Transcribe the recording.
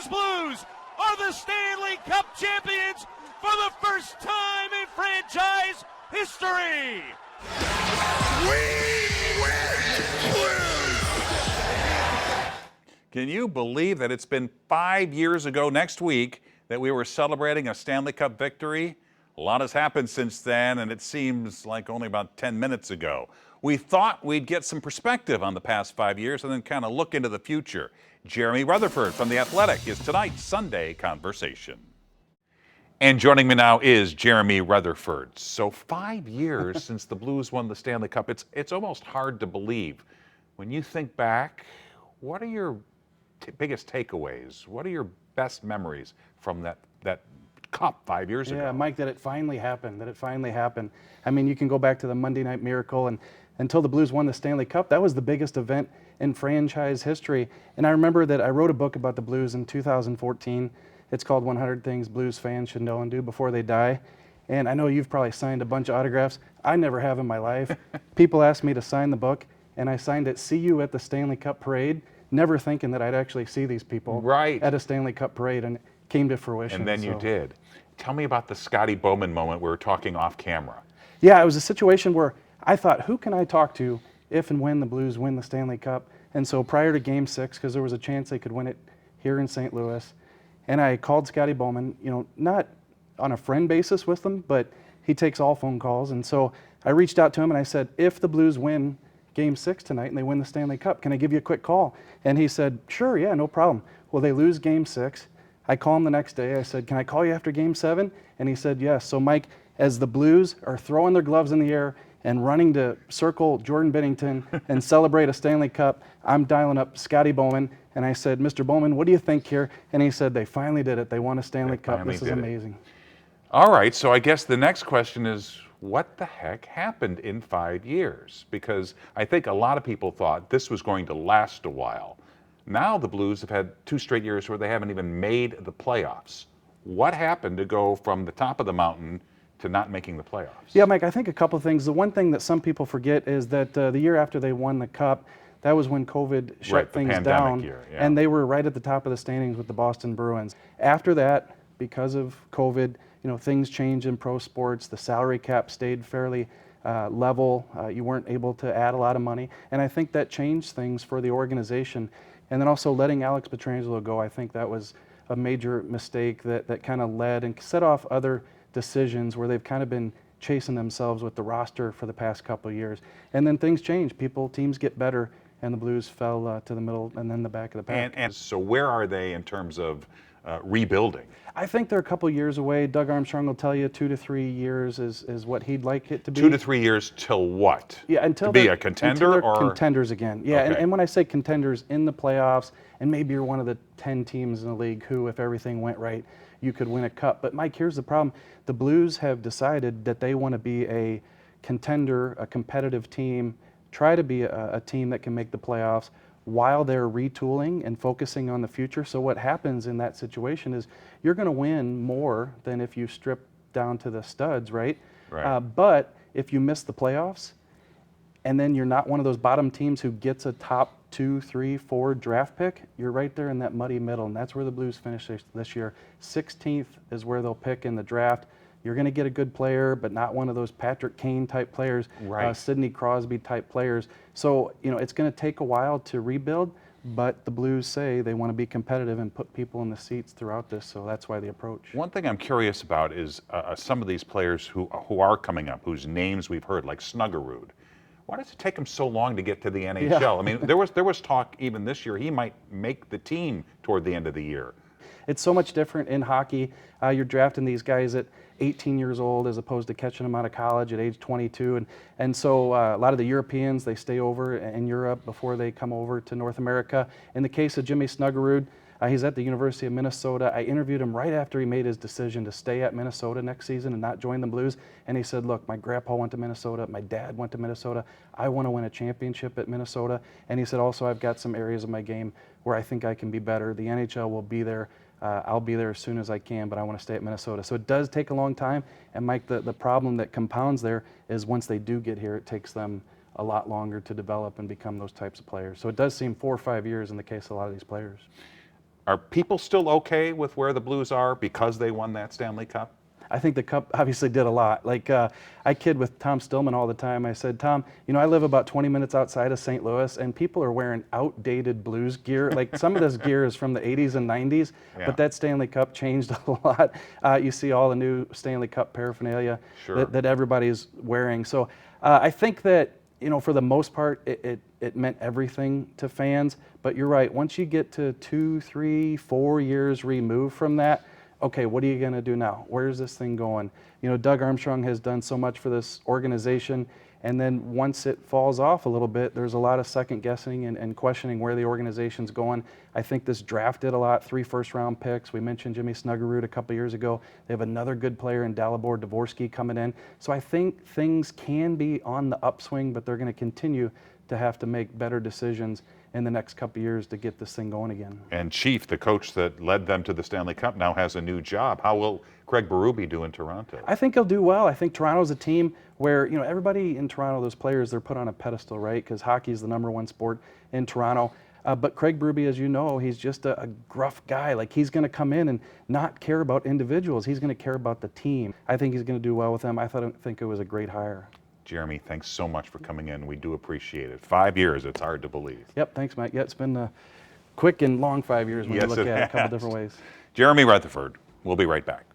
Blues are the Stanley Cup champions for the first time in franchise history. We win Blues! Can you believe that it's been 5 years ago next week that we were celebrating a Stanley Cup victory? A lot has happened since then, and it seems like only about 10 minutes ago. We thought we'd get some perspective on the past 5 years and then kind of look into the future. Jeremy Rutherford from The Athletic is tonight's Sunday Conversation. And joining me now is Jeremy Rutherford. So 5 years since the Blues won the Stanley Cup, it's almost hard to believe. When you think back, what are your biggest takeaways? What are your best memories from that Cup 5 years ago? Yeah, Mike, that it finally happened, I mean, you can go back to the Monday Night Miracle, and until the Blues won the Stanley Cup, that was the biggest event in franchise history. And I remember that I wrote a book about the Blues in 2014. It's called 100 Things Blues Fans Should Know and Do Before They Die. And I know you've probably signed a bunch of autographs. I never have in my life. People asked me to sign the book, and I signed it, "See you at the Stanley Cup parade," never thinking that I'd actually see these people at a Stanley Cup parade, and it came to fruition. And then you did. Tell me about the Scotty Bowman moment we were talking off camera. Yeah, it was a situation where I thought, who can I talk to if and when the Blues win the Stanley Cup? And so prior to Game 6, because there was a chance they could win it here in St. Louis, and I called Scotty Bowman, not on a friend basis with him, but he takes all phone calls. And so I reached out to him and I said, if the Blues win Game 6 tonight and they win the Stanley Cup, can I give you a quick call? And he said, sure, yeah, no problem. Well, they lose Game 6. I call him the next day. I said, can I call you after Game 7? And he said, yes. So, Mike, as the Blues are throwing their gloves in the air and running to circle Jordan Binnington and celebrate a Stanley Cup, I'm dialing up Scotty Bowman. And I said, Mr. Bowman, what do you think here? And he said, they finally did it. They won a Stanley Cup. This is amazing. All right, so I guess the next question is, what the heck happened in 5 years? Because I think a lot of people thought this was going to last a while. Now the Blues have had 2 straight years where they haven't even made the playoffs. What happened to go from the top of the mountain to not making the playoffs? Yeah, Mike, I think a couple things. The one thing that some people forget is that the year after they won the Cup, that was when COVID shut things down, and they were right at the top of the standings with the Boston Bruins. After that, because of COVID, things changed in pro sports. The salary cap stayed fairly level. You weren't able to add a lot of money, and I think that changed things for the organization. And then also letting Alex Pietrangelo go, I think that was a major mistake that kind of led and set off other decisions where they've kind of been chasing themselves with the roster for the past couple of years. And then things change. Teams get better, and the Blues fell to the middle and then the back of the pack. And so where are they in terms of rebuilding? I think they're a couple years away. Doug Armstrong will tell you 2 to 3 years is what he'd like it to be. 2 to 3 years till what? Yeah, until to be a contender, until they're contenders again. Yeah, okay. and when I say contenders, in the playoffs, and maybe you're one of the 10 teams in the league who, if everything went right, you could win a cup. But Mike, here's the problem. The Blues have decided that they want to be a contender, a competitive team, try to be a team that can make the playoffs while they're retooling and focusing on the future. So what happens in that situation is you're going to win more than if you strip down to the studs, right? But if you miss the playoffs and then you're not one of those bottom teams who gets a top 2, 3, 4 draft pick, you're right there in that muddy middle, and that's where the Blues finish this year. 16th is where they'll pick in the draft. You're going to get a good player, but not one of those Patrick Kane type players, Sidney Crosby type players. So, it's going to take a while to rebuild, but the Blues say they want to be competitive and put people in the seats throughout this, so that's why the approach. One thing I'm curious about is some of these players who are coming up, whose names we've heard, like Snuggerud. Why does it take him so long to get to the NHL? Yeah. I mean, there was talk even this year he might make the team toward the end of the year. It's so much different in hockey. You're drafting these guys at 18 years old as opposed to catching them out of college at age 22. And so a lot of the Europeans, they stay over in Europe before they come over to North America. In the case of Jimmy Snuggerud, he's at the University of Minnesota. I interviewed him right after he made his decision to stay at Minnesota next season and not join the Blues. And he said, look, my grandpa went to Minnesota. My dad went to Minnesota. I want to win a championship at Minnesota. And he said, also, I've got some areas of my game where I think I can be better. The NHL will be there. I'll be there as soon as I can, but I want to stay at Minnesota. So it does take a long time. And Mike, the problem that compounds there is once they do get here, it takes them a lot longer to develop and become those types of players. So it does seem 4 or 5 years in the case of a lot of these players. Are people still okay with where the Blues are because they won that Stanley Cup? I think the Cup obviously did a lot. Like, I kid with Tom Stillman all the time. I said, Tom, you know, I live about 20 minutes outside of St. Louis, and people are wearing outdated Blues gear. Like, some of this gear is from the 80s and 90s, Yeah. but that Stanley Cup changed a lot. You see all the new Stanley Cup paraphernalia Sure. that everybody's wearing. So I think that, you know, for the most part, it meant everything to fans. But you're right, once you get to 2, 3, 4 years removed from that, okay, what are you going to do now? Where's this thing going? You know, Doug Armstrong has done so much for this organization, and then once it falls off a little bit, there's a lot of second guessing and questioning where the organization's going. I think this draft did a lot, 3 first-round picks. We mentioned Jimmy Snuggerud a couple years ago. They have another good player in Dalibor Dvorsky coming in. So I think things can be on the upswing, but they're going to continue to have to make better decisions in the next couple of years to get this thing going again. And Chief, the coach that led them to the Stanley Cup, now has a new job. How will Craig Berube do in Toronto? I think he'll do well. I think Toronto's a team where, you know, everybody in Toronto, those players, they're put on a pedestal, right? Because hockey is the #1 sport in Toronto. But Craig Berube, as you know, he's just a gruff guy. Like, he's going to come in and not care about individuals. He's going to care about the team. I think he's going to do well with them. I think it was a great hire. Jeremy, thanks so much for coming in. We do appreciate it. 5 years, it's hard to believe. Yep, thanks, Mike. Yeah, it's been a quick and long 5 years when Yes, you look it at it a couple has. different ways. Jeremy Rutherford, we'll be right back.